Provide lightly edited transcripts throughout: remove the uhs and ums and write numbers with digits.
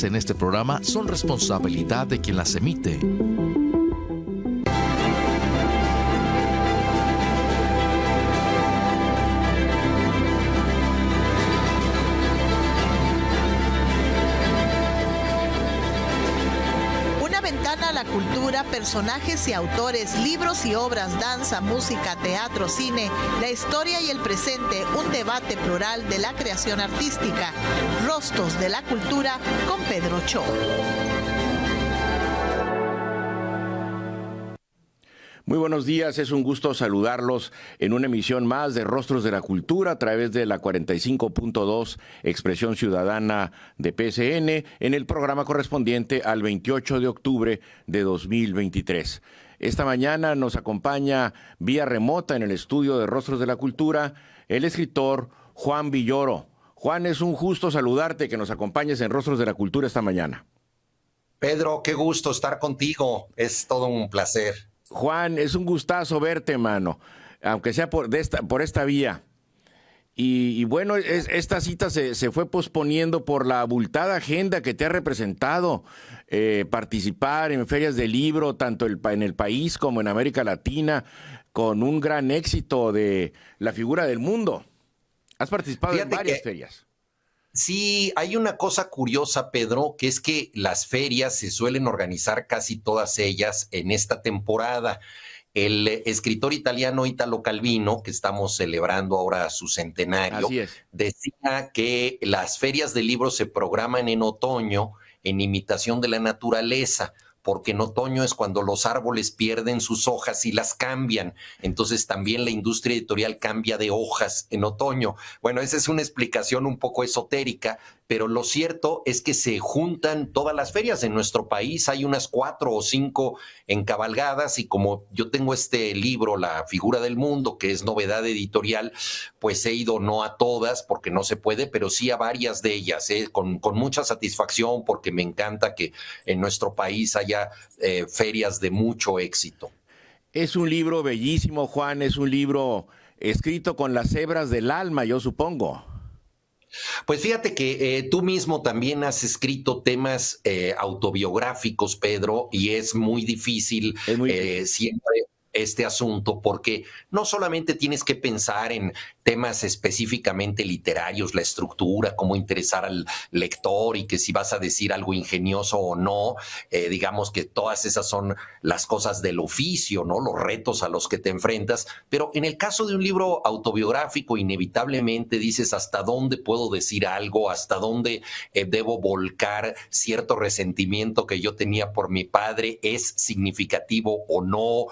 expresadas en este programa son responsabilidad de quien las emite. Cultura, personajes y autores, libros y obras, danza, música, teatro, cine, la historia y el presente, un debate plural de la creación artística. Rostros de la Cultura con Pedro Cho. Muy buenos días, es un gusto saludarlos en una emisión más de Rostros de la Cultura a través de la 45.2 Expresión Ciudadana de PSN en el programa correspondiente al 28 de octubre de 2023. Esta mañana nos acompaña vía remota en el estudio de Rostros de la Cultura el escritor Juan Villoro. Juan, es un gusto saludarte, que nos acompañes en Rostros de la Cultura esta mañana. Pedro, qué gusto estar contigo, es todo un placer. Juan, es un gustazo verte, mano, aunque sea por esta vía. Y bueno, esta cita se fue posponiendo por la abultada agenda que te ha representado, participar en ferias de libro, tanto en el país como en América Latina, con un gran éxito de la figura del mundo. Has participado en varias ferias. Sí, hay una cosa curiosa, Pedro, que es que las ferias se suelen organizar casi todas ellas en esta temporada. El escritor italiano Italo Calvino, que estamos celebrando ahora su centenario, decía que las ferias de libros se programan en otoño en imitación de la naturaleza, porque en otoño es cuando los árboles pierden sus hojas y las cambian. Entonces también la industria editorial cambia de hojas en otoño. Bueno, esa es una explicación un poco esotérica, pero lo cierto es que se juntan todas las ferias en nuestro país. Hay unas 4 o 5 encabalgadas y como yo tengo este libro, La Figura del Mundo, que es novedad editorial, pues he ido no a todas porque no se puede, pero sí a varias de ellas, con mucha satisfacción, porque me encanta que en nuestro país haya ferias de mucho éxito. Es un libro bellísimo, Juan, es un libro escrito con las hebras del alma, yo supongo. Pues fíjate que tú mismo también has escrito temas autobiográficos, Pedro, y es muy difícil siempre este asunto, porque no solamente tienes que pensar en temas específicamente literarios, la estructura, cómo interesar al lector y que si vas a decir algo ingenioso o no, digamos que todas esas son las cosas del oficio, ¿no? Los retos a los que te enfrentas, pero en el caso de un libro autobiográfico, inevitablemente dices hasta dónde puedo decir algo, hasta dónde debo volcar cierto resentimiento que yo tenía por mi padre, es significativo o no,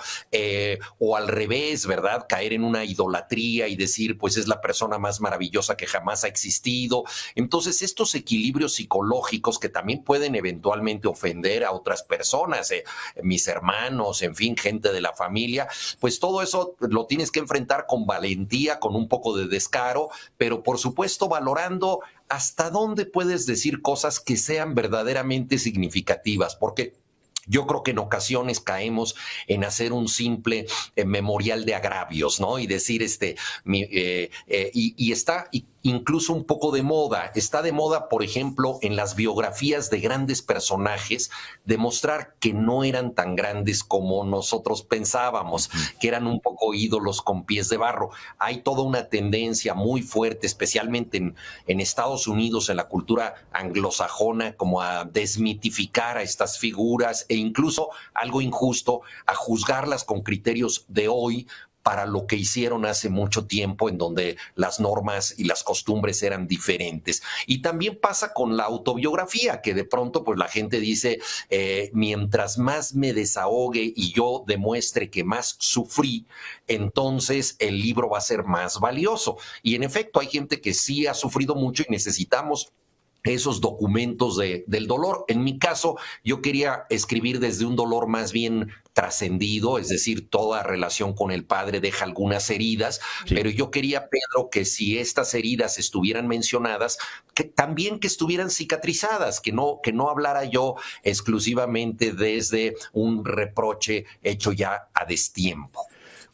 o al revés, ¿verdad? Caer en una idolatría y decir, pues es la persona más maravillosa que jamás ha existido. Entonces, estos equilibrios psicológicos que también pueden eventualmente ofender a otras personas, mis hermanos, en fin, gente de la familia, pues todo eso lo tienes que enfrentar con valentía, con un poco de descaro, pero por supuesto valorando hasta dónde puedes decir cosas que sean verdaderamente significativas, porque yo creo que en ocasiones caemos en hacer un simple memorial de agravios, ¿no? Y decir, y está incluso un poco de moda. Está de moda, por ejemplo, en las biografías de grandes personajes, demostrar que no eran tan grandes como nosotros pensábamos, que eran un poco ídolos con pies de barro. Hay toda una tendencia muy fuerte, especialmente en Estados Unidos, en la cultura anglosajona, como a desmitificar a estas figuras e incluso, algo injusto, a juzgarlas con criterios de hoy para lo que hicieron hace mucho tiempo, en donde las normas y las costumbres eran diferentes. Y también pasa con la autobiografía, que de pronto pues la gente dice, mientras más me desahogue y yo demuestre que más sufrí, entonces el libro va a ser más valioso. Y en efecto hay gente que sí ha sufrido mucho y necesitamos esos documentos del dolor. En mi caso, yo quería escribir desde un dolor más bien trascendido, es decir, toda relación con el padre deja algunas heridas, pero yo quería, Pedro, que si estas heridas estuvieran mencionadas, que también que estuvieran cicatrizadas, que no hablara yo exclusivamente desde un reproche hecho ya a destiempo.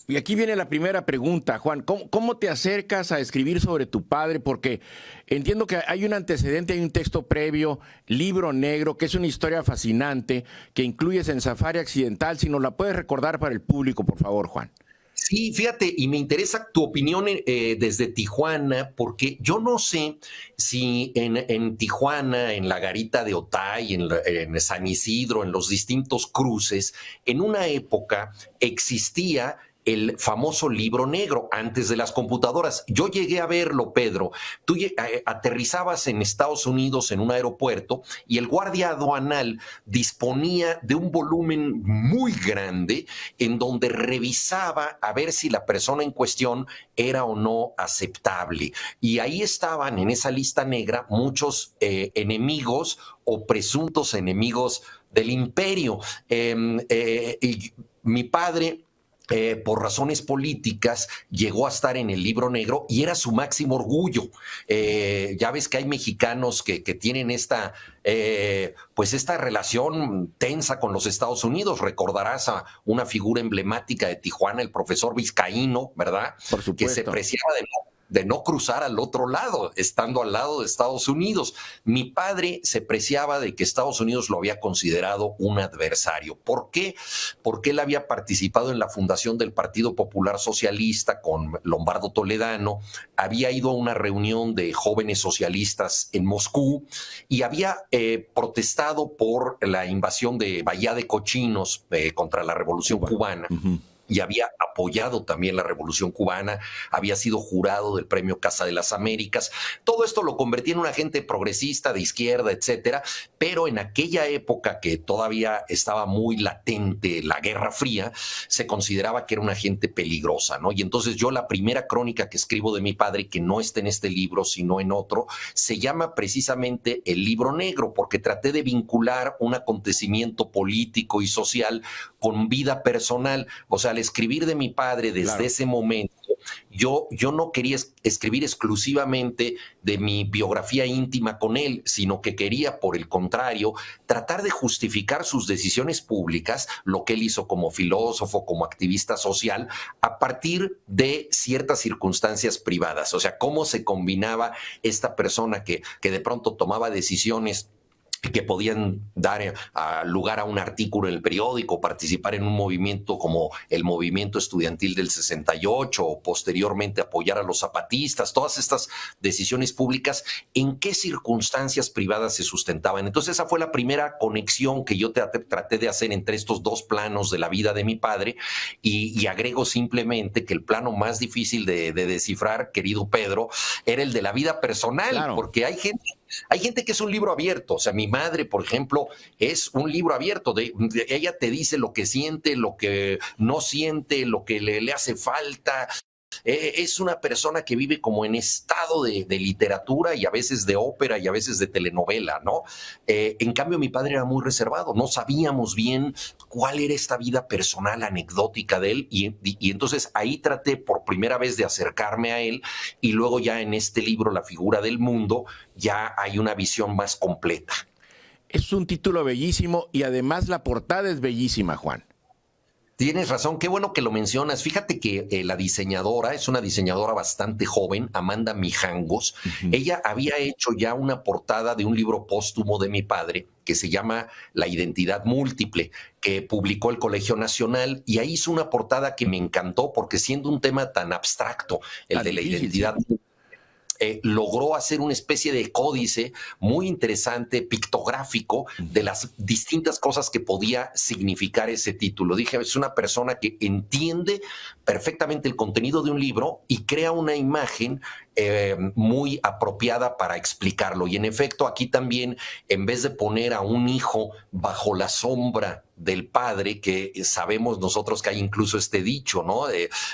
Y aquí viene la primera pregunta, Juan. ¿Cómo te acercas a escribir sobre tu padre? Porque entiendo que hay un antecedente, hay un texto previo, Libro Negro, que es una historia fascinante, que incluyes en Safari Accidental. Si nos la puedes recordar para el público, por favor, Juan. Sí, fíjate, y me interesa tu opinión desde Tijuana, porque yo no sé si en Tijuana, en la Garita de Otay, en San Isidro, en los distintos cruces, en una época existía el famoso Libro Negro antes de las computadoras. Yo llegué a verlo, Pedro. Tú aterrizabas en Estados Unidos en un aeropuerto y el guardia aduanal disponía de un volumen muy grande en donde revisaba a ver si la persona en cuestión era o no aceptable. Y ahí estaban en esa lista negra muchos enemigos o presuntos enemigos del imperio. Y mi padre, por razones políticas, llegó a estar en el Libro Negro y era su máximo orgullo. Ya ves que hay mexicanos que tienen esta relación tensa con los Estados Unidos. Recordarás a una figura emblemática de Tijuana, el profesor Vizcaíno, ¿verdad? Por supuesto. Que se preciaba de no cruzar al otro lado, estando al lado de Estados Unidos. Mi padre se preciaba de que Estados Unidos lo había considerado un adversario. ¿Por qué? Porque él había participado en la fundación del Partido Popular Socialista con Lombardo Toledano, había ido a una reunión de jóvenes socialistas en Moscú y había protestado por la invasión de Bahía de Cochinos contra la Revolución Cubana. Uh-huh. Y había apoyado también la Revolución Cubana, había sido jurado del Premio Casa de las Américas. Todo esto lo convertía en un agente progresista, de izquierda, etcétera, pero en aquella época que todavía estaba muy latente la Guerra Fría, se consideraba que era una agente peligrosa, ¿no? Y entonces yo la primera crónica que escribo de mi padre, que no está en este libro, sino en otro, se llama precisamente El Libro Negro, porque traté de vincular un acontecimiento político y social con vida personal. O sea, al escribir de mi padre desde ese momento, yo no quería escribir exclusivamente de mi biografía íntima con él, sino que quería, por el contrario, tratar de justificar sus decisiones públicas, lo que él hizo como filósofo, como activista social, a partir de ciertas circunstancias privadas. O sea, cómo se combinaba esta persona que de pronto tomaba decisiones que podían dar lugar a un artículo en el periódico, participar en un movimiento como el movimiento estudiantil del 68 o posteriormente apoyar a los zapatistas, todas estas decisiones públicas, ¿en qué circunstancias privadas se sustentaban? Entonces esa fue la primera conexión que yo traté de hacer entre estos dos planos de la vida de mi padre y agrego simplemente que el plano más difícil de descifrar, querido Pedro, era el de la vida personal, claro. Porque hay gente que es un libro abierto. O sea, mi madre, por ejemplo, es un libro abierto. Ella te dice lo que siente, lo que no siente, lo que le hace falta. Es una persona que vive como en estado de literatura y a veces de ópera y a veces de telenovela, ¿no? En cambio, mi padre era muy reservado. No sabíamos bien cuál era esta vida personal anecdótica de él y entonces ahí traté por primera vez de acercarme a él y luego ya en este libro, La figura del mundo, ya hay una visión más completa. Es un título bellísimo y además la portada es bellísima, Juan. Tienes razón, qué bueno que lo mencionas. Fíjate que la diseñadora es una diseñadora bastante joven, Amanda Mijangos. Uh-huh. Ella había hecho ya una portada de un libro póstumo de mi padre que se llama La identidad múltiple, que publicó el Colegio Nacional, y ahí hizo una portada que me encantó porque siendo un tema tan abstracto, el de la identidad múltiple, logró hacer una especie de códice muy interesante, pictográfico, de las distintas cosas que podía significar ese título. Dije, es una persona que entiende perfectamente el contenido de un libro y crea una imagen muy apropiada para explicarlo. Y en efecto, aquí también, en vez de poner a un hijo bajo la sombra del padre, que sabemos nosotros que hay incluso este dicho, ¿no?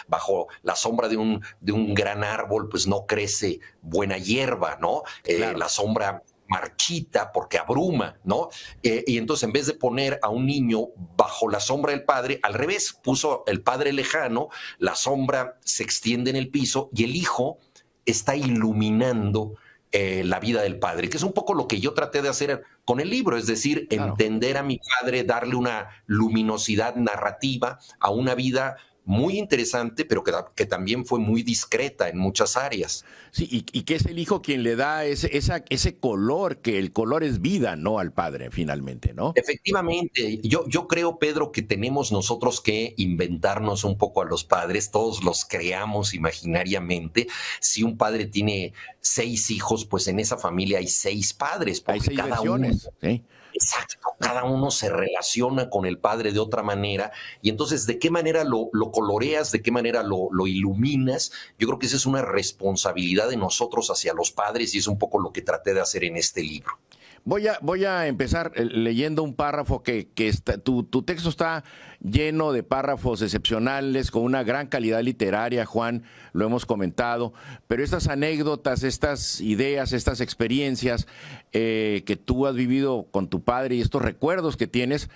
Bajo la sombra de un gran árbol, pues no crece buena hierba, ¿no? Claro. La sombra marchita porque abruma, ¿no? Y entonces en vez de poner a un niño bajo la sombra del padre, al revés, puso el padre lejano, la sombra se extiende en el piso y el hijo está iluminando la vida del padre, que es un poco lo que yo traté de hacer con el libro, es decir, claro, entender a mi padre, darle una luminosidad narrativa a una vida muy interesante, pero que también fue muy discreta en muchas áreas. Sí, y que es el hijo quien le da ese color, que el color es vida, ¿no? Al padre, finalmente, ¿no? Efectivamente, yo creo, Pedro, que tenemos nosotros que inventarnos un poco a los padres, todos los creamos imaginariamente. Si un padre tiene 6 hijos, pues en esa familia hay 6 padres, porque hay 6 cada versiones, uno... ¿sí? Exacto, cada uno se relaciona con el padre de otra manera y entonces de qué manera lo coloreas, de qué manera lo iluminas. Yo creo que esa es una responsabilidad de nosotros hacia los padres y es un poco lo que traté de hacer en este libro. Voy a empezar leyendo un párrafo que está, tu texto está lleno de párrafos excepcionales, con una gran calidad literaria, Juan, lo hemos comentado, pero estas anécdotas, estas ideas, estas experiencias que tú has vivido con tu padre y estos recuerdos que tienes,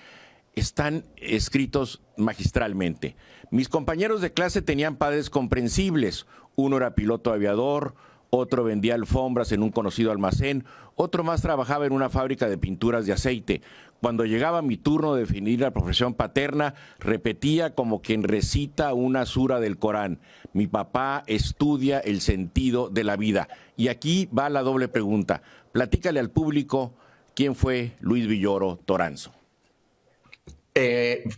están escritos magistralmente. Mis compañeros de clase tenían padres comprensibles. Uno era piloto aviador, otro vendía alfombras en un conocido almacén, otro más trabajaba en una fábrica de pinturas de aceite. Cuando llegaba mi turno de definir la profesión paterna, repetía como quien recita una sura del Corán: mi papá estudia el sentido de la vida. Y aquí va la doble pregunta. Platícale al público quién fue Luis Villoro Toranzo.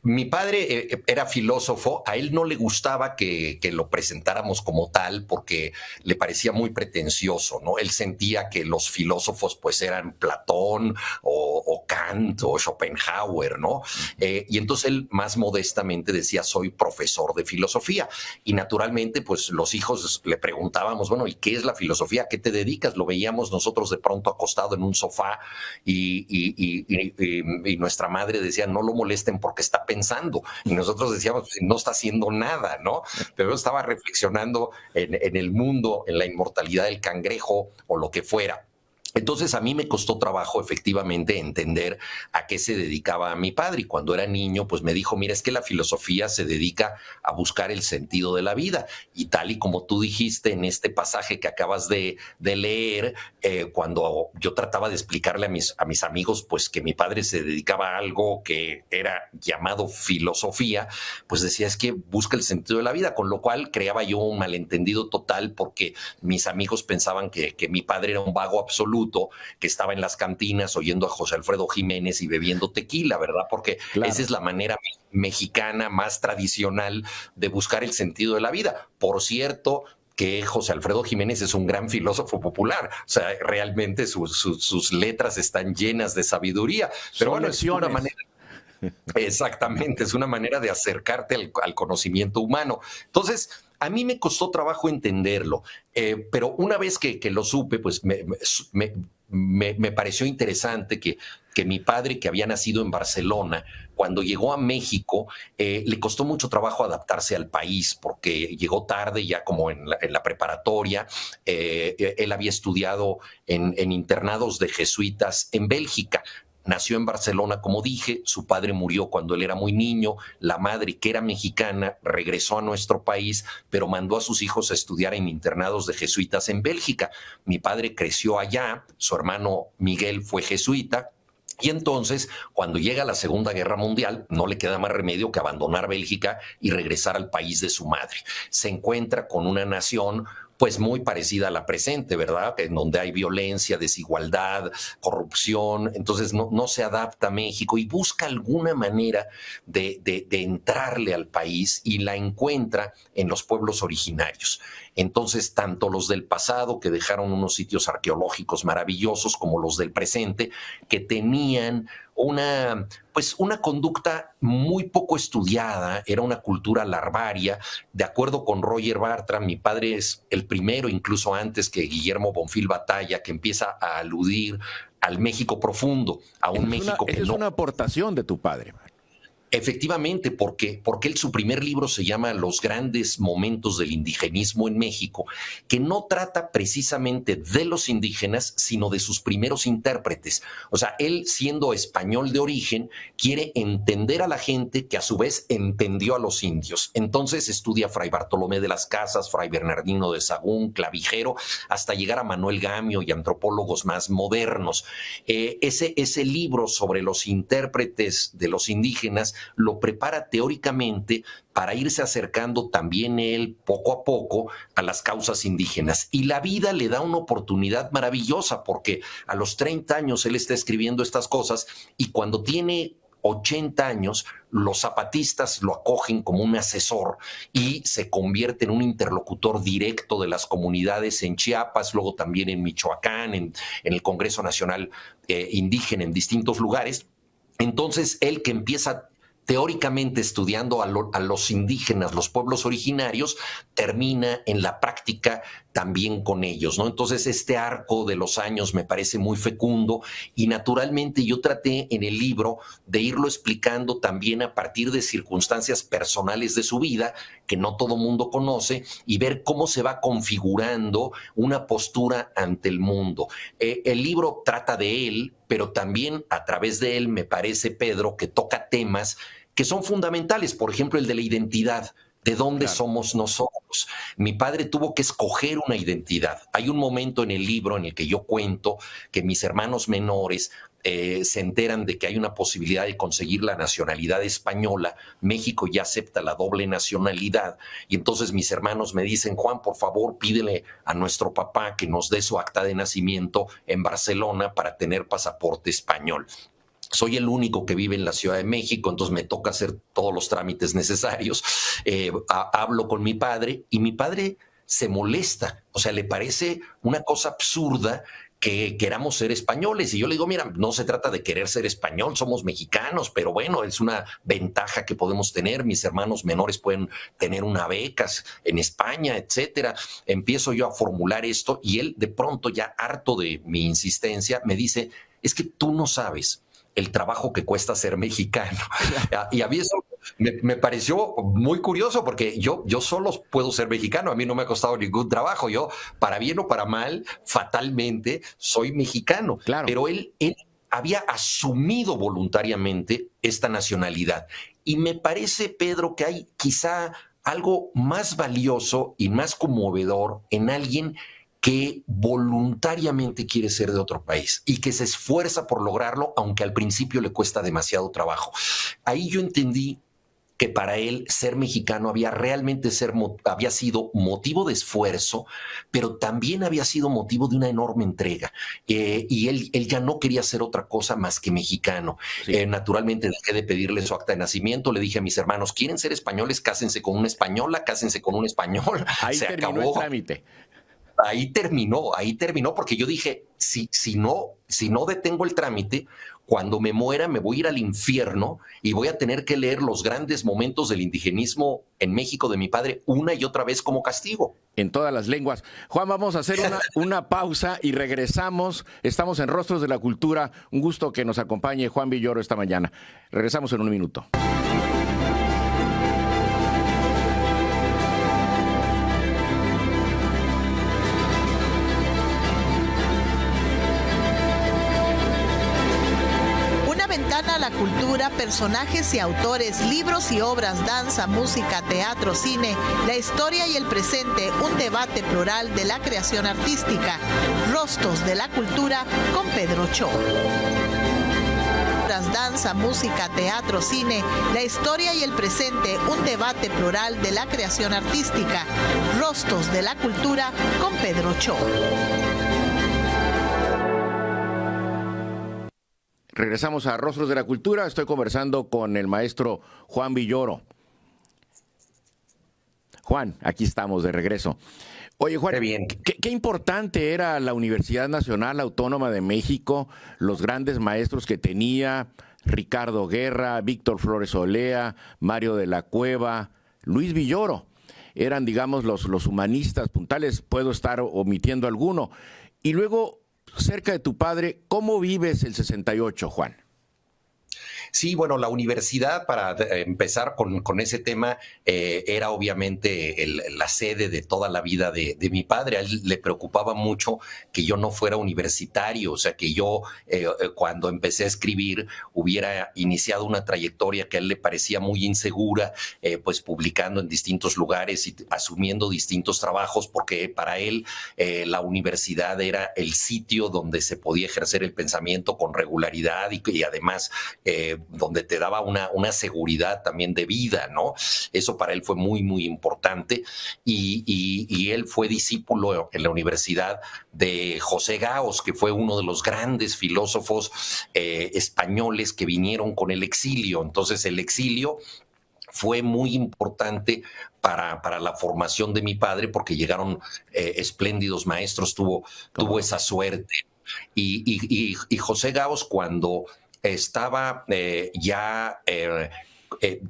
Mi padre era filósofo, a él no le gustaba que lo presentáramos como tal porque le parecía muy pretencioso, ¿no? Él sentía que los filósofos pues eran Platón o Kant o Schopenhauer, ¿no? Y entonces él más modestamente decía: soy profesor de filosofía. Y naturalmente pues los hijos le preguntábamos: bueno, ¿y qué es la filosofía? ¿A qué te dedicas? Lo veíamos nosotros de pronto acostado en un sofá y nuestra madre decía: no lo molesten porque está pensando. Y nosotros decíamos: pues, no está haciendo nada, ¿no? Pero estaba reflexionando en el mundo, en la inmortalidad del cangrejo o lo que fuera. Entonces a mí me costó trabajo efectivamente entender a qué se dedicaba mi padre. Y cuando era niño, pues me dijo: mira, es que la filosofía se dedica a buscar el sentido de la vida. Y tal y como tú dijiste en este pasaje que acabas de leer, cuando yo trataba de explicarle a mis amigos pues que mi padre se dedicaba a algo que era llamado filosofía, pues decía: es que busca el sentido de la vida. Con lo cual creaba yo un malentendido total, porque mis amigos pensaban que mi padre era un vago absoluto, que estaba en las cantinas oyendo a José Alfredo Jiménez y bebiendo tequila, ¿verdad? Porque claro, esa es la manera mexicana más tradicional de buscar el sentido de la vida. Por cierto, que José Alfredo Jiménez es un gran filósofo popular. O sea, realmente sus letras están llenas de sabiduría. Pero bueno, es una manera... Exactamente, es una manera de acercarte al conocimiento humano. Entonces, a mí me costó trabajo entenderlo, pero una vez que lo supe, pues me pareció interesante que mi padre, que había nacido en Barcelona, cuando llegó a México, le costó mucho trabajo adaptarse al país, porque llegó tarde, ya como en la preparatoria. Él había estudiado en internados de jesuitas en Bélgica. Nació en Barcelona, como dije, su padre murió cuando él era muy niño, la madre, que era mexicana, regresó a nuestro país, pero mandó a sus hijos a estudiar en internados de jesuitas en Bélgica. Mi padre creció allá, su hermano Miguel fue jesuita, y entonces, cuando llega la Segunda Guerra Mundial, no le queda más remedio que abandonar Bélgica y regresar al país de su madre. Se encuentra con una nación pues muy parecida a la presente, ¿verdad? En donde hay violencia, desigualdad, corrupción. Entonces no se adapta a México y busca alguna manera de entrarle al país, y la encuentra en los pueblos originarios. Entonces, tanto los del pasado, que dejaron unos sitios arqueológicos maravillosos, como los del presente, que tenían una conducta muy poco estudiada, era una cultura larvaria. De acuerdo con Roger Bartra, mi padre es el primero, incluso antes que Guillermo Bonfil Batalla, que empieza a aludir al México profundo, a un México que no... Es una aportación de tu padre. Efectivamente, porque su primer libro se llama Los grandes momentos del indigenismo en México, que no trata precisamente de los indígenas, sino de sus primeros intérpretes. O sea, él, siendo español de origen, quiere entender a la gente que a su vez entendió a los indios. Entonces estudia Fray Bartolomé de las Casas, Fray Bernardino de Sahagún, Clavijero, hasta llegar a Manuel Gamio y antropólogos más modernos. Ese libro sobre los intérpretes de los indígenas lo prepara teóricamente para irse acercando también él poco a poco a las causas indígenas. Y la vida le da una oportunidad maravillosa porque a los 30 años él está escribiendo estas cosas y cuando tiene 80 años, los zapatistas lo acogen como un asesor y se convierte en un interlocutor directo de las comunidades en Chiapas, luego también en Michoacán, en el Congreso Nacional Indígena, en distintos lugares. Entonces, él que empieza teóricamente estudiando a los indígenas, los pueblos originarios, termina en la práctica también con ellos, ¿no? Entonces, este arco de los años me parece muy fecundo y naturalmente yo traté en el libro de irlo explicando también a partir de circunstancias personales de su vida que no todo mundo conoce y ver cómo se va configurando una postura ante el mundo. El libro trata de él, pero también a través de él me parece, Pedro, que toca temas que son fundamentales, por ejemplo, el de la identidad. ¿De dónde somos nosotros? Mi padre tuvo que escoger una identidad. Hay un momento en el libro en el que yo cuento que mis hermanos menores se enteran de que hay una posibilidad de conseguir la nacionalidad española. México ya acepta la doble nacionalidad. Y entonces mis hermanos me dicen, Juan, por favor, pídele a nuestro papá que nos dé su acta de nacimiento en Barcelona para tener pasaporte español. Soy el único que vive en la Ciudad de México, entonces me toca hacer todos los trámites necesarios. Hablo con mi padre y mi padre se molesta, o sea, le parece una cosa absurda que queramos ser españoles. Y yo le digo, mira, no se trata de querer ser español, somos mexicanos, pero bueno, es una ventaja que podemos tener. Mis hermanos menores pueden tener una beca en España, etcétera. Empiezo yo a formular esto y él de pronto, ya harto de mi insistencia, me dice, es que tú no sabes el trabajo que cuesta ser mexicano. Y a mí eso me pareció muy curioso porque yo solo puedo ser mexicano, a mí no me ha costado ningún trabajo, yo para bien o para mal, fatalmente, soy mexicano. Claro. Pero él había asumido voluntariamente esta nacionalidad. Y me parece, Pedro, que hay quizá algo más valioso y más conmovedor en alguien que voluntariamente quiere ser de otro país y que se esfuerza por lograrlo, aunque al principio le cuesta demasiado trabajo. Ahí yo entendí que para él ser mexicano había sido motivo de esfuerzo, pero también había sido motivo de una enorme entrega. Y él ya no quería ser otra cosa más que mexicano. Sí. Naturalmente dejé de pedirle su acta de nacimiento, le dije a mis hermanos, ¿quieren ser españoles? Cásense con una española, cásense con un español. Ahí se terminó el trámite. Ahí terminó, porque yo dije, si no detengo el trámite, cuando me muera me voy a ir al infierno y voy a tener que leer los grandes momentos del indigenismo en México de mi padre una y otra vez como castigo. En todas las lenguas. Juan, vamos a hacer una pausa y regresamos. Estamos en Rostros de la Cultura. Un gusto que nos acompañe Juan Villoro esta mañana. Regresamos en un minuto. A la cultura, personajes y autores, libros y obras, danza, música, teatro, cine, la historia y el presente, un debate plural de la creación artística. Rostros de la Cultura con Pedro Cho. Danza, música, teatro, cine, la historia y el presente, un debate plural de la creación artística. Rostros de la Cultura con Pedro Cho. Regresamos a Rostros de la Cultura. Estoy conversando con el maestro Juan Villoro. Juan, aquí estamos de regreso. Oye, Juan, qué importante era la Universidad Nacional Autónoma de México, los grandes maestros que tenía, Ricardo Guerra, Víctor Flores Olea, Mario de la Cueva, Luis Villoro. Eran, digamos, los humanistas puntales, puedo estar omitiendo alguno. Y luego, cerca de tu padre, ¿cómo vives el 68, Juan? Sí, bueno, la universidad, para empezar con ese tema, era obviamente la sede de toda la vida de mi padre. A él le preocupaba mucho que yo no fuera universitario, o sea, que yo cuando empecé a escribir hubiera iniciado una trayectoria que a él le parecía muy insegura, pues publicando en distintos lugares y asumiendo distintos trabajos, porque para él la universidad era el sitio donde se podía ejercer el pensamiento con regularidad y además donde te daba una seguridad también de vida, ¿no? Eso para él fue muy, muy importante. Y él fue discípulo en la universidad de José Gaos, que fue uno de los grandes filósofos españoles que vinieron con el exilio. Entonces, el exilio fue muy importante para la formación de mi padre, porque llegaron espléndidos maestros, tuvo esa suerte. Y José Gaos, cuando estaba ya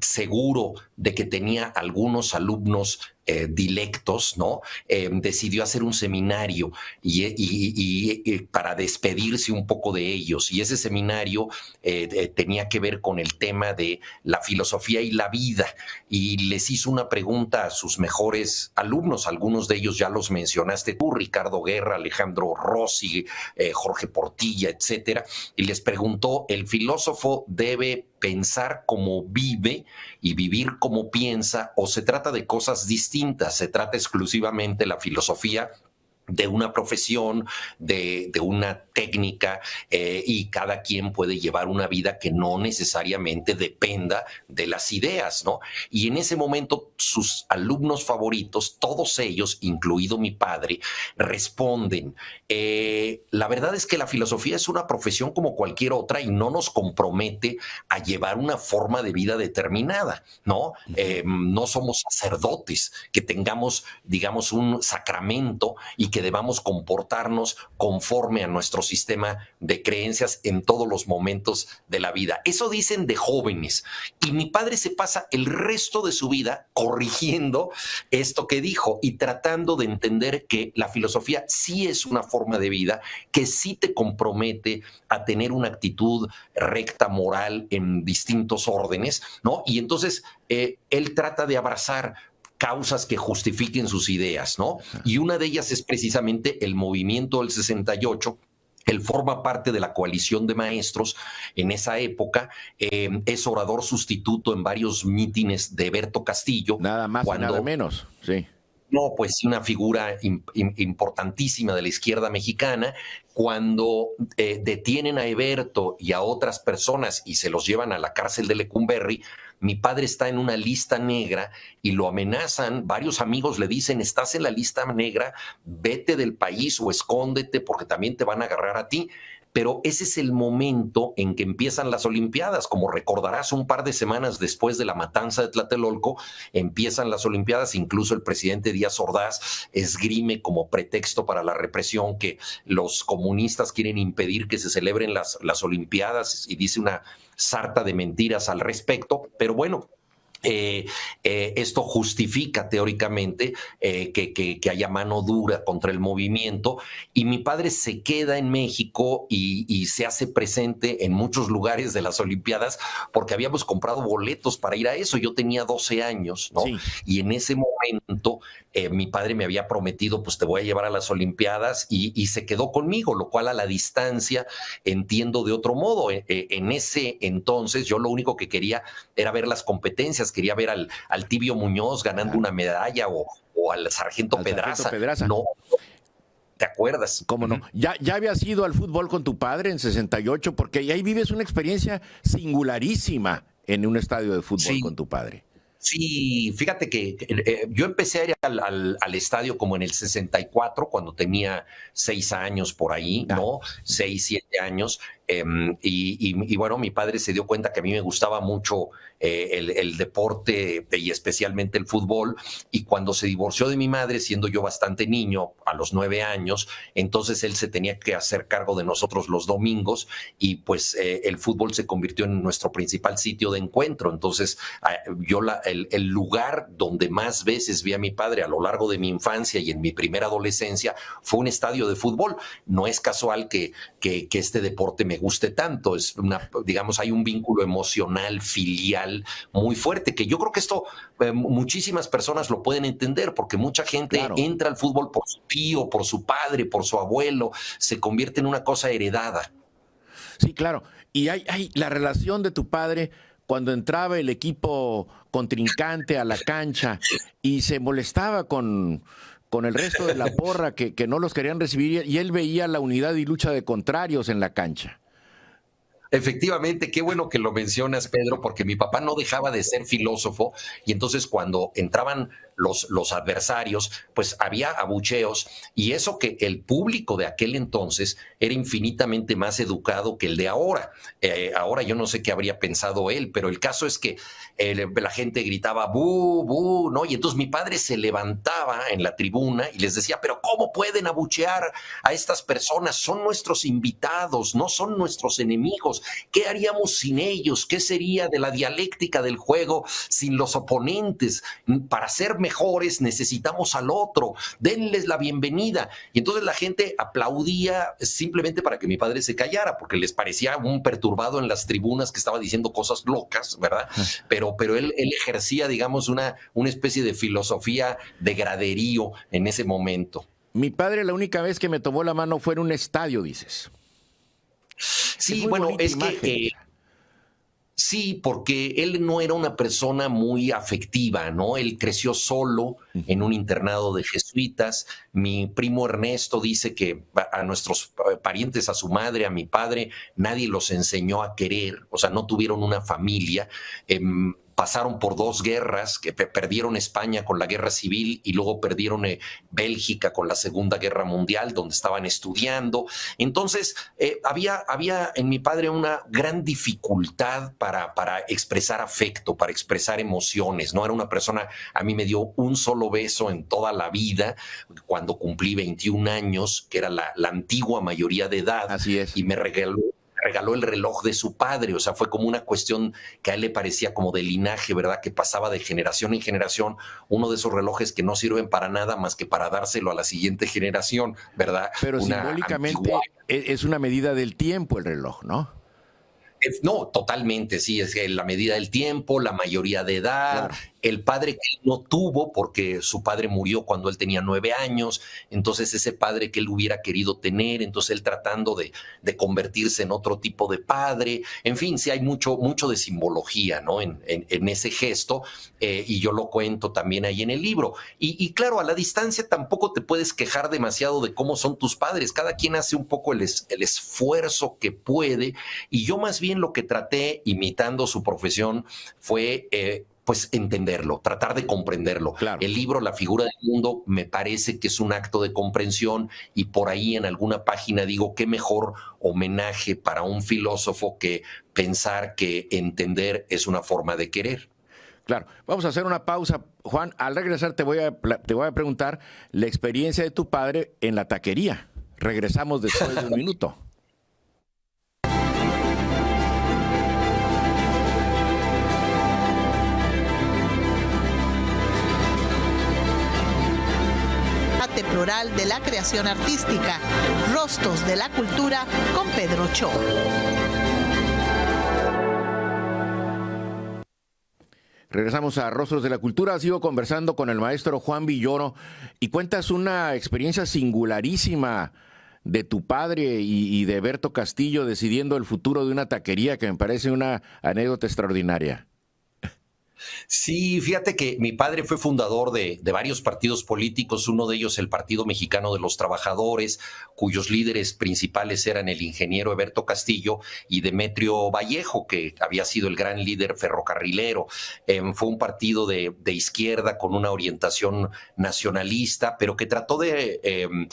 seguro de que tenía algunos alumnos dilectos, ¿no? Decidió hacer un seminario y para despedirse un poco de ellos. Y ese seminario tenía que ver con el tema de la filosofía y la vida. Y les hizo una pregunta a sus mejores alumnos. Algunos de ellos ya los mencionaste tú, Ricardo Guerra, Alejandro Rossi, Jorge Portilla, etcétera. Y les preguntó: ¿el filósofo debe pensar como vive y vivir como piensa, o se trata de cosas distintas? ¿Se trata exclusivamente la filosofía de una profesión, de una técnica, y cada quien puede llevar una vida que no necesariamente dependa de las ideas, ¿no? Y en ese momento sus alumnos favoritos, todos ellos, incluido mi padre, responden: la verdad es que la filosofía es una profesión como cualquier otra y no nos compromete a llevar una forma de vida determinada, ¿no? No somos sacerdotes que tengamos, digamos, un sacramento y que debamos comportarnos conforme a nuestro sistema de creencias en todos los momentos de la vida. Eso dicen de jóvenes. Y mi padre se pasa el resto de su vida corrigiendo esto que dijo y tratando de entender que la filosofía sí es una forma de vida, que sí te compromete a tener una actitud recta, moral, en distintos órdenes, ¿no? Y entonces él trata de abrazar causas que justifiquen sus ideas, ¿no? Y una de ellas es precisamente el movimiento del 68. Él forma parte de la coalición de maestros en esa época, es orador sustituto en varios mítines de Berto Castillo. Nada más y nada menos, sí. No, pues una figura importantísima de la izquierda mexicana. Cuando detienen a Heberto y a otras personas y se los llevan a la cárcel de Lecumberri, mi padre está en una lista negra y lo amenazan. Varios amigos le dicen: estás en la lista negra, vete del país o escóndete porque también te van a agarrar a ti. Pero ese es el momento en que empiezan las Olimpiadas. Como recordarás, un par de semanas después de la matanza de Tlatelolco, empiezan las Olimpiadas. Incluso el presidente Díaz Ordaz esgrime como pretexto para la represión que los comunistas quieren impedir que se celebren las Olimpiadas, y dice una sarta de mentiras al respecto. Pero bueno, esto justifica teóricamente que haya mano dura contra el movimiento, y mi padre se queda en México y se hace presente en muchos lugares de las Olimpiadas, porque habíamos comprado boletos para ir a eso. Yo tenía 12 años, ¿no? Sí. Y en ese momento mi padre me había prometido: pues te voy a llevar a las Olimpiadas, y se quedó conmigo, lo cual a la distancia entiendo de otro modo. En ese entonces yo lo único que quería era ver las competencias. Quería ver al Tibio Muñoz ganando una medalla, o al Sargento Pedraza. No, ¿te acuerdas? ¿Cómo no? ¿Ya habías ido al fútbol con tu padre en 68? Porque ahí vives una experiencia singularísima en un estadio de fútbol con tu padre. Sí, fíjate que yo empecé a ir al estadio como en el 64, cuando tenía 6 años por ahí, ¿no? 6, 7 años. Y bueno, mi padre se dio cuenta que a mí me gustaba mucho el deporte y especialmente el fútbol, y cuando se divorció de mi madre, siendo yo bastante niño, a los 9 años, entonces él se tenía que hacer cargo de nosotros los domingos, y pues el fútbol se convirtió en nuestro principal sitio de encuentro. Entonces yo el lugar donde más veces vi a mi padre a lo largo de mi infancia y en mi primera adolescencia fue un estadio de fútbol. No es casual que este deporte me guste tanto. Es digamos, hay un vínculo emocional, filial muy fuerte, que yo creo que esto muchísimas personas lo pueden entender, porque mucha gente entra al fútbol por su tío, por su padre, por su abuelo, se convierte en una cosa heredada. Sí, claro. Y hay la relación de tu padre cuando entraba el equipo contrincante a la cancha y se molestaba con el resto de la porra que no los querían recibir, y él veía la unidad y lucha de contrarios en la cancha. Efectivamente, qué bueno que lo mencionas, Pedro, porque mi papá no dejaba de ser filósofo y entonces cuando entraban los adversarios, pues había abucheos y eso que el público de aquel entonces era infinitamente más educado que el de ahora. Ahora yo no sé qué habría pensado él, pero el caso es que la gente gritaba "bú, bú", ¿no? Y entonces mi padre se levantaba en la tribuna y les decía, pero ¿cómo pueden abuchear a estas personas? Son nuestros invitados, no son nuestros enemigos. ¿Qué haríamos sin ellos? ¿Qué sería de la dialéctica del juego sin los oponentes? Para ser mejores necesitamos al otro, denles la bienvenida. Y entonces la gente aplaudía simplemente para que mi padre se callara, porque les parecía un perturbado en las tribunas que estaba diciendo cosas locas, ¿verdad? Pero él ejercía, digamos, una especie de filosofía de graderío en ese momento. Mi padre la única vez que me tomó la mano fue en un estadio, dices. Sí, bueno, es que sí, porque él no era una persona muy afectiva, ¿no? Él creció solo en un internado de jesuitas. Mi primo Ernesto dice que a nuestros parientes, a su madre, a mi padre, nadie los enseñó a querer, o sea, no tuvieron una familia. Pasaron por 2 guerras, que perdieron España con la Guerra Civil y luego perdieron Bélgica con la Segunda Guerra Mundial, donde estaban estudiando. Entonces, había en mi padre una gran dificultad para expresar afecto, para expresar emociones, ¿no? Era una persona, a mí me dio un solo beso en toda la vida, cuando cumplí 21 años, que era la antigua mayoría de edad. Así es. Y me regaló el reloj de su padre, o sea, fue como una cuestión que a él le parecía como de linaje, ¿verdad? Que pasaba de generación en generación, uno de esos relojes que no sirven para nada más que para dárselo a la siguiente generación, ¿verdad? Pero simbólicamente es una medida del tiempo el reloj, ¿no? No, totalmente, sí, es la medida del tiempo, la mayoría de edad, claro. El padre que él no tuvo porque su padre murió cuando él tenía 9 años, entonces ese padre que él hubiera querido tener, entonces él tratando de convertirse en otro tipo de padre, en fin, sí hay mucho de simbología, ¿no? En ese gesto, y yo lo cuento también ahí en el libro. Y claro, a la distancia tampoco te puedes quejar demasiado de cómo son tus padres, cada quien hace un poco el esfuerzo que puede, y yo más bien lo que traté, imitando su profesión, fue pues entenderlo, tratar de comprenderlo. Claro. El libro La figura del mundo me parece que es un acto de comprensión y por ahí en alguna página digo qué mejor homenaje para un filósofo que pensar que entender es una forma de querer. Claro, vamos a hacer una pausa. Juan, al regresar te voy a preguntar la experiencia de tu padre en la taquería. Regresamos después de un minuto. Plural de la creación artística, Rostros de la Cultura con Pedro Cho. Regresamos a Rostros de la Cultura. Sigo conversando con el maestro Juan Villoro y cuentas una experiencia singularísima de tu padre y de Berto Castillo decidiendo el futuro de una taquería que me parece una anécdota extraordinaria. Sí, fíjate que mi padre fue fundador de varios partidos políticos, uno de ellos el Partido Mexicano de los Trabajadores, cuyos líderes principales eran el ingeniero Eberto Castillo y Demetrio Vallejo, que había sido el gran líder ferrocarrilero. Fue un partido de izquierda con una orientación nacionalista, pero que trató de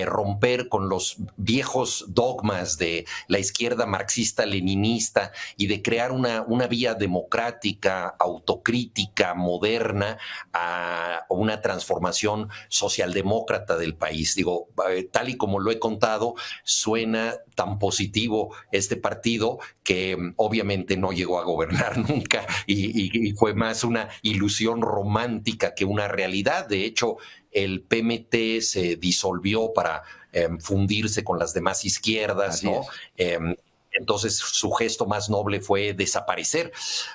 romper con los viejos dogmas de la izquierda marxista-leninista y de crear una vía democrática, autocrítica, moderna, a una transformación socialdemócrata del país. Digo, tal y como lo he contado, suena tan positivo este partido que obviamente no llegó a gobernar nunca y fue más una ilusión romántica que una realidad. De hecho, el PMT se disolvió para fundirse con las demás izquierdas, ¿no? Entonces su gesto más noble fue desaparecer.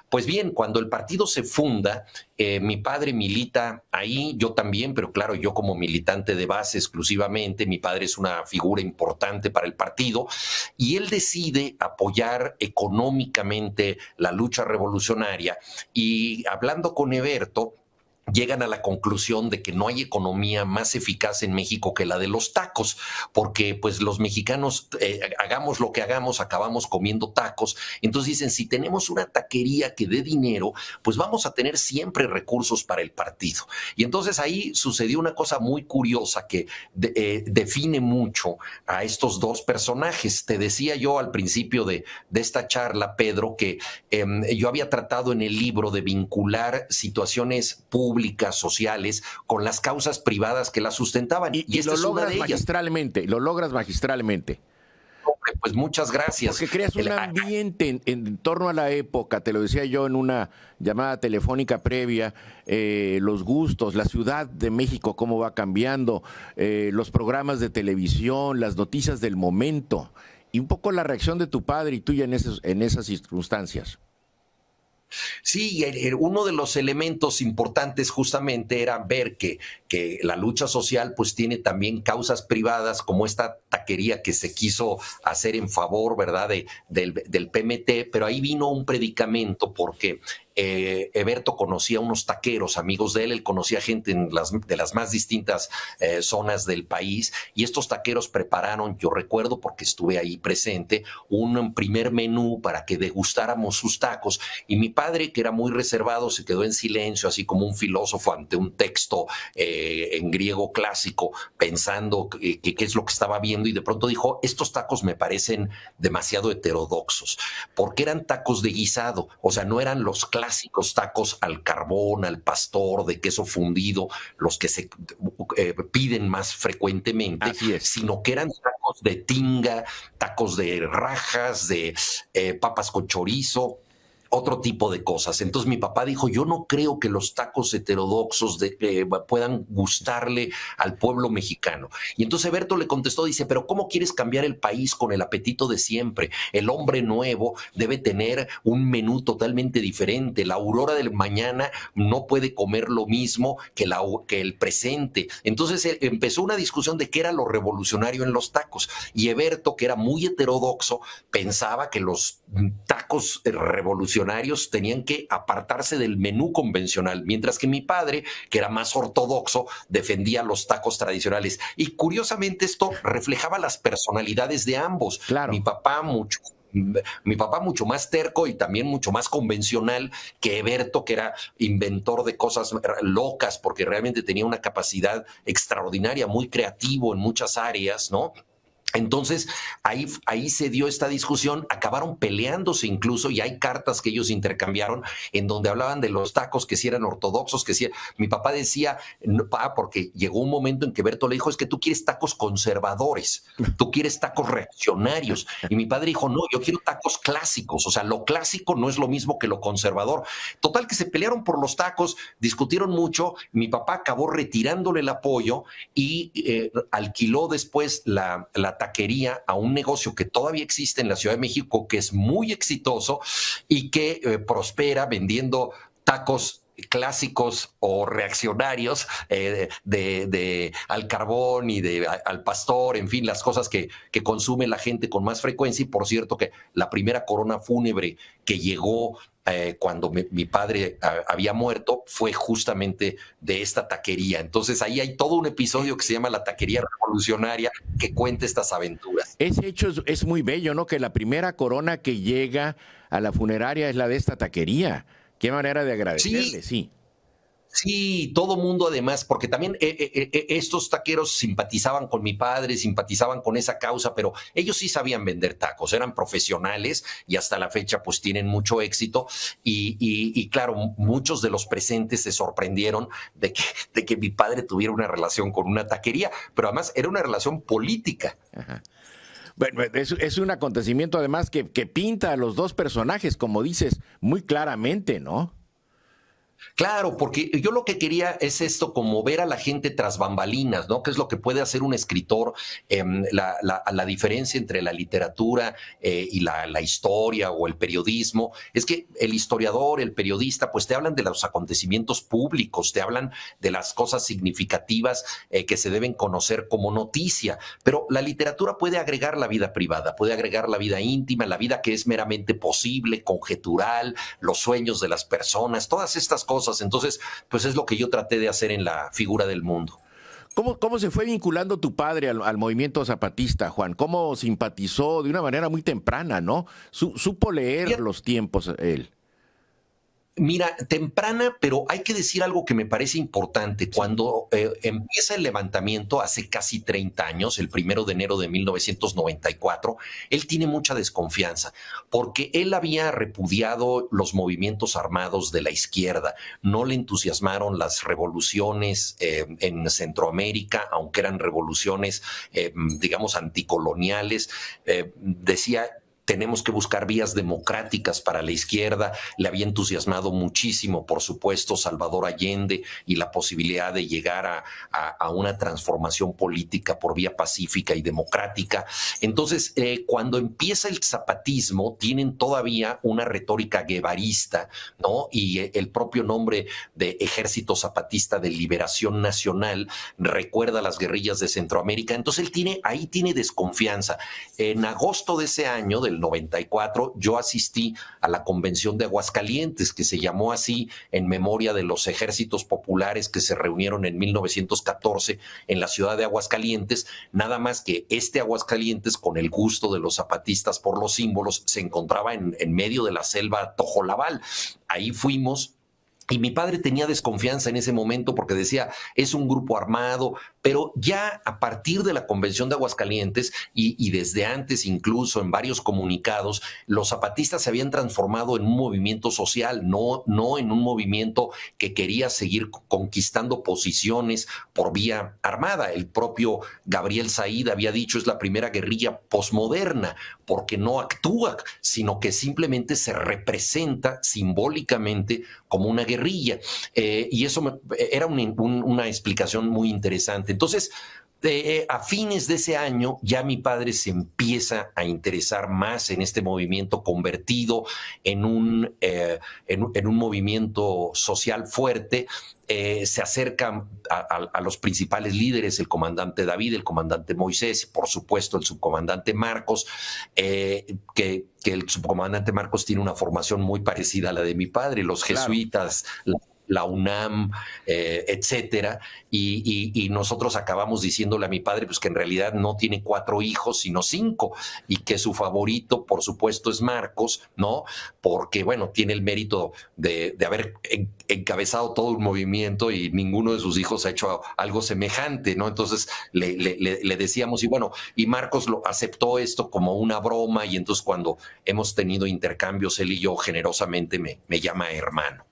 Pues bien, cuando el partido se funda, mi padre milita ahí, yo también, pero claro, yo como militante de base exclusivamente, mi padre es una figura importante para el partido, y él decide apoyar económicamente la lucha revolucionaria, y hablando con Eberto, llegan a la conclusión de que no hay economía más eficaz en México que la de los tacos, porque pues los mexicanos, hagamos lo que hagamos, acabamos comiendo tacos. Entonces dicen, si tenemos una taquería que dé dinero, pues vamos a tener siempre recursos para el partido. Y entonces ahí sucedió una cosa muy curiosa que define mucho a estos dos personajes. Te decía yo al principio de esta charla, Pedro, que yo había tratado en el libro de vincular situaciones públicas, sociales, con las causas privadas que las sustentaban. Y esta lo es una logras de ellas. lo logras magistralmente. Pues muchas gracias. Porque creas un ambiente en torno a la época, te lo decía yo en una llamada telefónica previa, los gustos, la Ciudad de México, cómo va cambiando, los programas de televisión, las noticias del momento, y un poco la reacción de tu padre y tuya en esas circunstancias. Sí, uno de los elementos importantes justamente era ver que la lucha social pues tiene también causas privadas, como esta taquería que se quiso hacer en favor, ¿verdad?, del PMT, pero ahí vino un predicamento porque Eberto conocía unos taqueros, amigos de él conocía gente de las más distintas zonas del país, y estos taqueros prepararon, yo recuerdo porque estuve ahí presente, un primer menú para que degustáramos sus tacos, y mi padre, que era muy reservado, se quedó en silencio, así como un filósofo ante un texto en griego clásico, pensando qué es lo que estaba viendo, y de pronto dijo, estos tacos me parecen demasiado heterodoxos, porque eran tacos de guisado, o sea, no eran los clásicos tacos al carbón, al pastor, de queso fundido, los que se piden más frecuentemente, sino que eran tacos de tinga, tacos de rajas, de papas con chorizo, otro tipo de cosas. Entonces mi papá dijo, yo no creo que los tacos heterodoxos puedan gustarle al pueblo mexicano. Y entonces Berto le contestó, dice, pero ¿cómo quieres cambiar el país con el apetito de siempre? El hombre nuevo debe tener un menú totalmente diferente. La Aurora del mañana no puede comer lo mismo que el presente. Entonces empezó una discusión de qué era lo revolucionario en los tacos. Y Eberto, que era muy heterodoxo, pensaba que los tacos revolucionarios tenían que apartarse del menú convencional, mientras que mi padre, que era más ortodoxo, defendía los tacos tradicionales. Y curiosamente esto reflejaba las personalidades de ambos. Claro. Mi papá mucho más terco y también mucho más convencional que Eberto, que era inventor de cosas locas, porque realmente tenía una capacidad extraordinaria, muy creativo en muchas áreas, ¿no? Entonces, ahí se dio esta discusión, acabaron peleándose incluso, y hay cartas que ellos intercambiaron en donde hablaban de los tacos, que si eran ortodoxos, que si... Mi papá decía, no, porque llegó un momento en que Berto le dijo, es que tú quieres tacos conservadores, tú quieres tacos reaccionarios, y mi padre dijo, no, yo quiero tacos clásicos, o sea, lo clásico no es lo mismo que lo conservador. Total que se pelearon por los tacos, discutieron mucho, mi papá acabó retirándole el apoyo y alquiló después la taquería a un negocio que todavía existe en la Ciudad de México, que es muy exitoso y que prospera vendiendo tacos clásicos o reaccionarios de al carbón y al pastor, en fin, las cosas que consume la gente con más frecuencia. Y por cierto que la primera corona fúnebre que llegó cuando mi padre había muerto fue justamente de esta taquería. Entonces ahí hay todo un episodio que se llama La Taquería Revolucionaria, que cuenta estas aventuras. Ese hecho es muy bello, ¿no? Que la primera corona que llega a la funeraria es la de esta taquería. Qué manera de agradecerle, sí. Sí, todo mundo además, porque también estos taqueros simpatizaban con mi padre, simpatizaban con esa causa, pero ellos sí sabían vender tacos, eran profesionales y hasta la fecha pues tienen mucho éxito y claro, muchos de los presentes se sorprendieron de que mi padre tuviera una relación con una taquería, pero además era una relación política. Ajá. Bueno, es un acontecimiento además que pinta a los dos personajes, como dices, muy claramente, ¿no? Claro, porque yo lo que quería es esto, como ver a la gente tras bambalinas, ¿no? ¿Qué es lo que puede hacer un escritor? La diferencia entre la literatura y la historia o el periodismo es que el historiador, el periodista, pues te hablan de los acontecimientos públicos, te hablan de las cosas significativas que se deben conocer como noticia, pero la literatura puede agregar la vida privada, puede agregar la vida íntima, la vida que es meramente posible, conjetural, los sueños de las personas, todas estas cosas. Entonces, pues es lo que yo traté de hacer en la figura del mundo. ¿Cómo se fue vinculando tu padre al movimiento zapatista, Juan? ¿Cómo simpatizó de una manera muy temprana, no? Supo leer los tiempos él. Mira, temprana, pero hay que decir algo que me parece importante. Cuando empieza el levantamiento hace casi 30 años, el 1 de enero de 1994, él tiene mucha desconfianza porque él había repudiado los movimientos armados de la izquierda. No le entusiasmaron las revoluciones en Centroamérica, aunque eran revoluciones, digamos, anticoloniales. Decía, tenemos que buscar vías democráticas para la izquierda. Le había entusiasmado muchísimo, por supuesto, Salvador Allende y la posibilidad de llegar a una transformación política por vía pacífica y democrática. Entonces, cuando empieza el zapatismo, tienen todavía una retórica guevarista, ¿no? Y el propio nombre de Ejército Zapatista de Liberación Nacional recuerda las guerrillas de Centroamérica. Entonces, él ahí tiene desconfianza. En agosto de ese año, del 94, yo asistí a la Convención de Aguascalientes, que se llamó así en memoria de los ejércitos populares que se reunieron en 1914 en la ciudad de Aguascalientes, nada más que este Aguascalientes, con el gusto de los zapatistas por los símbolos, se encontraba en medio de la selva Tojolabal. Ahí fuimos. Y mi padre tenía desconfianza en ese momento porque decía, es un grupo armado, pero ya a partir de la Convención de Aguascalientes y desde antes incluso en varios comunicados, los zapatistas se habían transformado en un movimiento social, no en un movimiento que quería seguir conquistando posiciones por vía armada. El propio Gabriel Said había dicho, es la primera guerrilla posmoderna, porque no actúa, sino que simplemente se representa simbólicamente como una guerrilla. Y eso era una explicación muy interesante. Entonces, a fines de ese año, ya mi padre se empieza a interesar más en este movimiento convertido en un movimiento social fuerte. Se acerca a los principales líderes, el comandante David, el comandante Moisés, por supuesto el subcomandante Marcos, que el subcomandante Marcos tiene una formación muy parecida a la de mi padre, los jesuitas, la UNAM, etcétera, y nosotros acabamos diciéndole a mi padre pues que en realidad no tiene 4 hijos, sino 5, y que su favorito, por supuesto, es Marcos, ¿no? Porque, bueno, tiene el mérito de haber encabezado todo un movimiento y ninguno de sus hijos ha hecho algo semejante, ¿no? Entonces le decíamos, y bueno, y Marcos lo aceptó esto como una broma, y entonces cuando hemos tenido intercambios, él y yo, generosamente me llama hermano.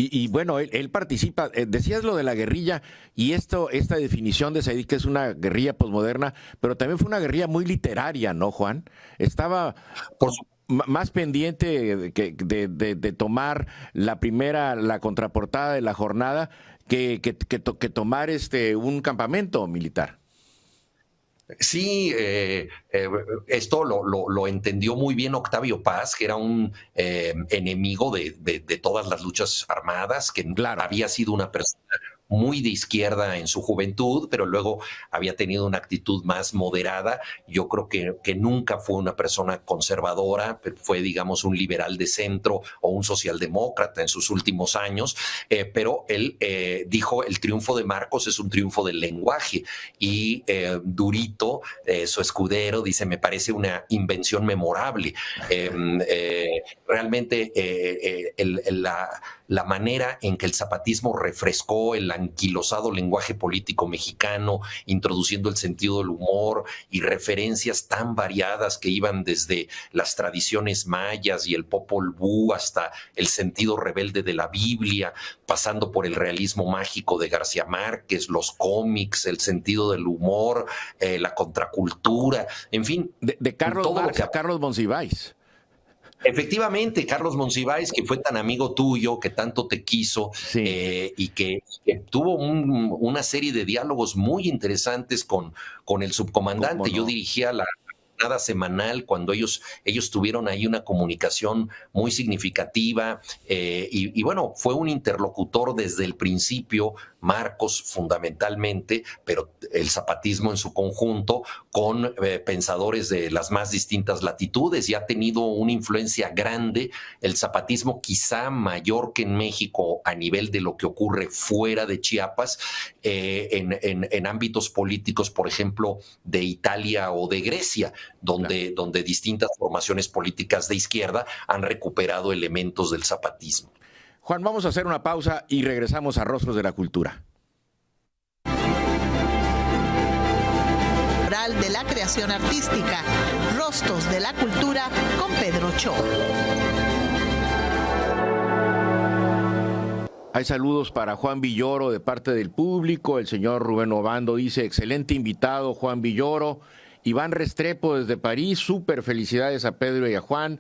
Y bueno, él participa, decías lo de la guerrilla y esta definición de Said, que es una guerrilla posmoderna, pero también fue una guerrilla muy literaria, ¿no, Juan? Estaba más pendiente de tomar la contraportada de la jornada que tomar un campamento militar. Sí, esto lo entendió muy bien Octavio Paz, que era un enemigo de todas las luchas armadas, que había sido una persona muy de izquierda en su juventud, pero luego había tenido una actitud más moderada. Yo creo que nunca fue una persona conservadora, fue, digamos, un liberal de centro o un socialdemócrata en sus últimos años, pero él dijo, el triunfo de Marcos es un triunfo del lenguaje, y Durito, su escudero, dice, me parece una invención memorable. Realmente la manera en que el zapatismo refrescó el anquilosado lenguaje político mexicano, introduciendo el sentido del humor y referencias tan variadas que iban desde las tradiciones mayas y el Popol Vuh hasta el sentido rebelde de la Biblia, pasando por el realismo mágico de García Márquez, los cómics, el sentido del humor, la contracultura, en fin. De Carlos Marx a Carlos Monsiváis. Efectivamente, Carlos Monsiváis, que fue tan amigo tuyo, que tanto te quiso, sí. Y que tuvo una serie de diálogos muy interesantes con el subcomandante. Yo dirigía jornada semanal, cuando ellos tuvieron ahí una comunicación muy significativa, y bueno, fue un interlocutor desde el principio, Marcos fundamentalmente, pero el zapatismo en su conjunto, con pensadores de las más distintas latitudes, y ha tenido una influencia grande, el zapatismo quizá mayor que en México a nivel de lo que ocurre fuera de Chiapas, en ámbitos políticos, por ejemplo, de Italia o de Grecia, donde distintas formaciones políticas de izquierda han recuperado elementos del zapatismo. Juan, vamos a hacer una pausa y regresamos a Rostros de la Cultura. De la creación artística, Rostros de la Cultura con Pedro Cho. Hay saludos para Juan Villoro de parte del público. El señor Rubén Obando dice: excelente invitado, Juan Villoro. Iván Restrepo desde París, súper felicidades a Pedro y a Juan.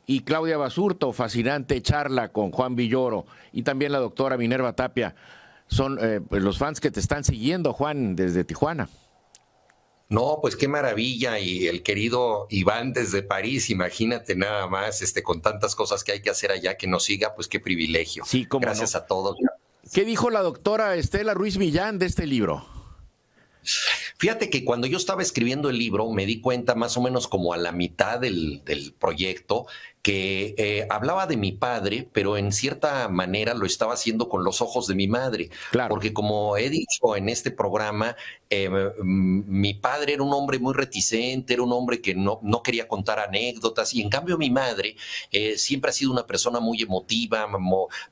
Y Claudia Basurto, fascinante charla con Juan Villoro. Y también la doctora Minerva Tapia. Son los fans que te están siguiendo, Juan, desde Tijuana. No, pues qué maravilla, y el querido Iván desde París, imagínate nada más, con tantas cosas que hay que hacer allá, que nos siga, pues qué privilegio. Sí, cómo Gracias no. A todos. ¿Qué dijo la doctora Estela Ruiz Millán de este libro? Fíjate que cuando yo estaba escribiendo el libro me di cuenta más o menos como a la mitad del proyecto que hablaba de mi padre, pero en cierta manera lo estaba haciendo con los ojos de mi madre. Claro. Porque como he dicho en este programa, mi padre era un hombre muy reticente, era un hombre que no quería contar anécdotas, y en cambio mi madre siempre ha sido una persona muy emotiva,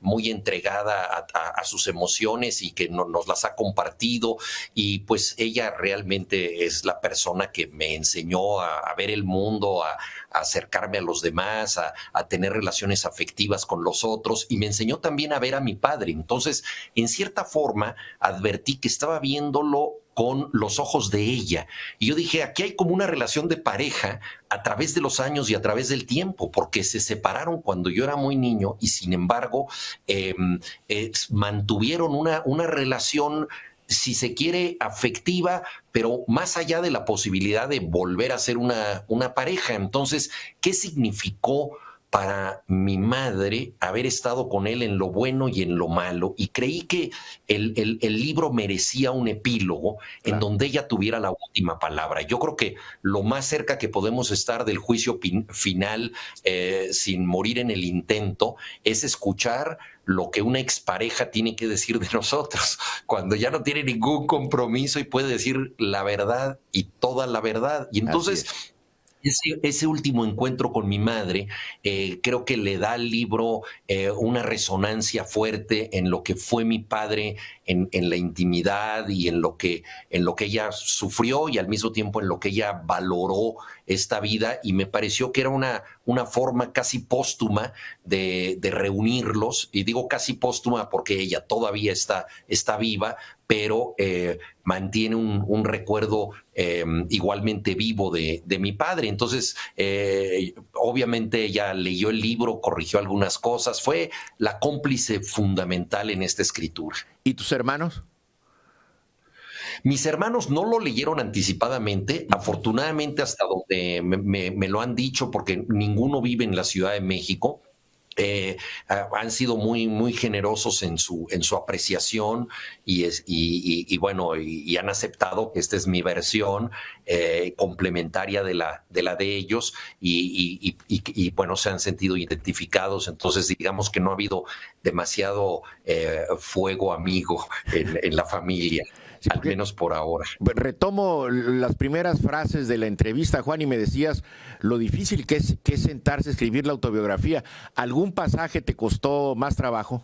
muy entregada a sus emociones, y que nos las ha compartido, y pues ella realmente es la persona que me enseñó a ver el mundo, a acercarme a los demás, a tener relaciones afectivas con los otros, y me enseñó también a ver a mi padre. Entonces, en cierta forma, advertí que estaba viéndolo con los ojos de ella. Y yo dije, aquí hay como una relación de pareja a través de los años y a través del tiempo, porque se separaron cuando yo era muy niño, y sin embargo, mantuvieron una relación, si se quiere, afectiva, pero más allá de la posibilidad de volver a ser una pareja. Entonces, ¿qué significó para mi madre haber estado con él en lo bueno y en lo malo? Y creí que el libro merecía un epílogo, claro, en donde ella tuviera la última palabra. Yo creo que lo más cerca que podemos estar del juicio final, sin morir en el intento, es escuchar lo que una expareja tiene que decir de nosotros, cuando ya no tiene ningún compromiso y puede decir la verdad y toda la verdad. Y entonces, ese último encuentro con mi madre, creo que le da al libro una resonancia fuerte en lo que fue mi padre, en la intimidad, y en lo que ella sufrió, y al mismo tiempo en lo que ella valoró esta vida, y me pareció que era una forma casi póstuma de reunirlos, y digo casi póstuma porque ella todavía está viva, pero mantiene un recuerdo igualmente vivo de mi padre. Entonces, obviamente ella leyó el libro, corrigió algunas cosas, fue la cómplice fundamental en esta escritura. ¿Y tus hermanos? Mis hermanos no lo leyeron anticipadamente, afortunadamente, hasta donde me lo han dicho, porque ninguno vive en la Ciudad de México. Han sido muy, muy generosos en su apreciación, y bueno, y han aceptado que esta es mi versión complementaria de la de ellos, y bueno, se han sentido identificados. Entonces, digamos que no ha habido demasiado fuego amigo en la familia. Sí, al menos por ahora. Retomo las primeras frases de la entrevista, Juan, y me decías lo difícil que es sentarse a escribir la autobiografía. ¿Algún pasaje te costó más trabajo?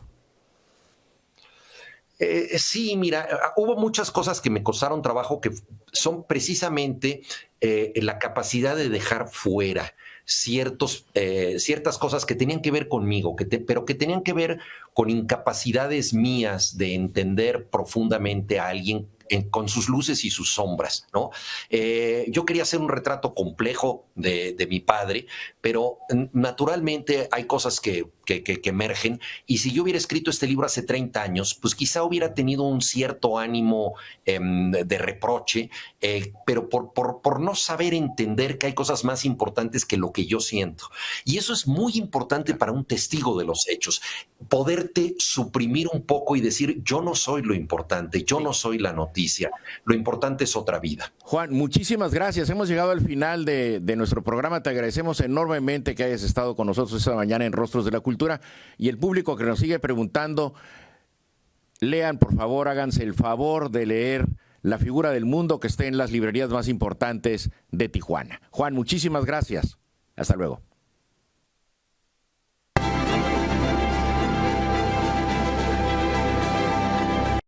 Sí, mira, hubo muchas cosas que me costaron trabajo, que son precisamente la capacidad de dejar fuera ciertas cosas que tenían que ver conmigo, pero que tenían que ver con incapacidades mías de entender profundamente a alguien con sus luces y sus sombras, ¿no? Yo quería hacer un retrato complejo de mi padre, pero naturalmente hay cosas que emergen, y si yo hubiera escrito este libro hace 30 años, pues quizá hubiera tenido un cierto ánimo de reproche, pero por no saber entender que hay cosas más importantes que lo que yo siento. Y eso es muy importante para un testigo de los hechos, poderte suprimir un poco y decir, yo no soy lo importante, yo no soy la noticia, lo importante es otra vida. Juan, muchísimas gracias. Hemos llegado al final de nuestro programa. Te agradecemos enormemente que hayas estado con nosotros esta mañana en Rostros de la Cultura, y el público que nos sigue preguntando, lean, por favor, háganse el favor de leer La figura del mundo, que esté en las librerías más importantes de Tijuana. Juan, muchísimas gracias. Hasta luego.